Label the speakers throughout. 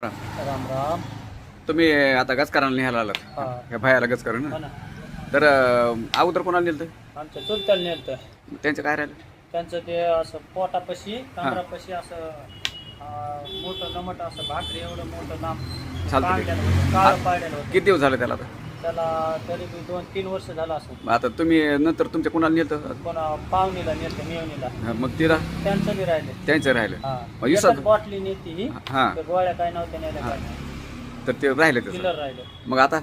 Speaker 1: राम.
Speaker 2: राम राम.
Speaker 1: तुम्ही आता गजकाराला निघायला आलात
Speaker 2: हा
Speaker 1: ह्या भायाला गजकारण
Speaker 2: हो
Speaker 1: ना
Speaker 2: ना.
Speaker 1: तर अगोदर कोणाला नेलं
Speaker 2: आमच्या चुलत्याला नेलतं.
Speaker 1: त्यांचं काय राहिलं
Speaker 2: त्यांचं ते असं पोटापाशी
Speaker 1: हा.
Speaker 2: कमरापाशी असं मोठं नमट असं भाकरी एवढं मोठं नाम
Speaker 1: चालतं ते.
Speaker 2: पाडलेलं होतं, काळं पाडलेलं होतं.
Speaker 1: किती दिवस झाले त्याला आता
Speaker 2: त्याला तरी बी 2-3 वर्ष झालं असं.
Speaker 1: मग आता तुम्ही नंतर तुमच्या कोणाला नेलं
Speaker 2: कोणा पाहुणीला नेलतं मेवणीला.
Speaker 1: मग तिला
Speaker 2: त्यांचं बी राहिले.
Speaker 1: त्यांचं राहिलं
Speaker 2: हा
Speaker 1: मग
Speaker 2: एकाच
Speaker 1: विसर
Speaker 2: बॉटली नेती ही.
Speaker 1: हां
Speaker 2: ते गोळ्या काय नव्हत्या नेल्या काय नाही.
Speaker 1: तर ते राहिलं त्याचं
Speaker 2: किलर राहिलं.
Speaker 1: मग आता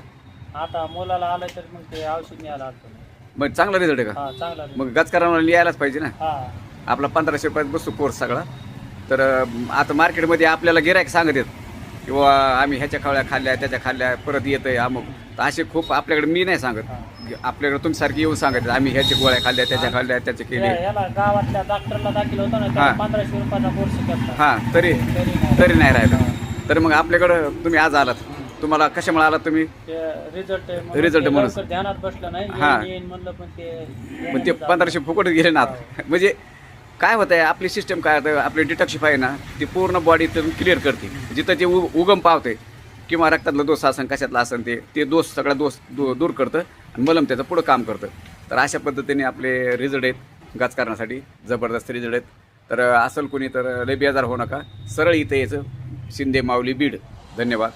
Speaker 2: आता मुलाला आलं तर मग ते औषध न्यायला आलं.
Speaker 1: मग चांगला रिझल्ट आहे का
Speaker 2: हा चांगला
Speaker 1: मग गजकाराला यायलाच पाहिजे ना
Speaker 2: हा
Speaker 1: आपला 1500 रुपयात बसतो कोर्स सगळा तर आता मार्केटमध्ये आपल्याला गिरायक सांगत येत किंवा आम्ही ह्याच्या खवळ्या खाल्ल्या त्याच्या खाल्ल्या परत येतं आहे अमुक तर असे खूप आपल्याकडे मी नाही सांगत आपल्याकडे तुमच्यासारखी येऊन सांगत आम्ही ह्याच्या गोळ्या खाल्ल्या त्याच्या खाल्ल्या त्याचे केले
Speaker 2: याला गावातल्या डॉक्टरला दाखल होतो ना त्याला 1500 रुपयाचा कोर्स केला.
Speaker 1: हां तरी तरी नाही राहिलं तर मग आपल्याकडं तुम्ही आज आलात तुम्हाला कशामुळे आलात तुम्ही
Speaker 2: रिझल्ट
Speaker 1: Result म्हणून.
Speaker 2: ध्यानात बसलं नाही
Speaker 1: हा.
Speaker 2: येईन म्हणलं पण ते
Speaker 1: मग ते 1500 फुकट गेले ना आता म्हणजे काय होतं आहे आपली सिस्टम काय होतं आपली डिटॉक्सिफाय ना ती पूर्ण बॉडी क्लिअर करते जिथं ते उगम पावते किंवा रक्तातला दोष असन कशातला असन ते दोष सगळा दोष दूर करतं आणि मलम त्याचं पुढं काम करतं तर अशा पद्धतीने आपले रिझल्ट आहेत गजकारणासाठी जबरदस्त रिझल्ट आहेत तर असेल कोणी तर लय बेजार होऊ नका सरळ इथं यायचं शिंदे माऊली बीड धन्यवाद.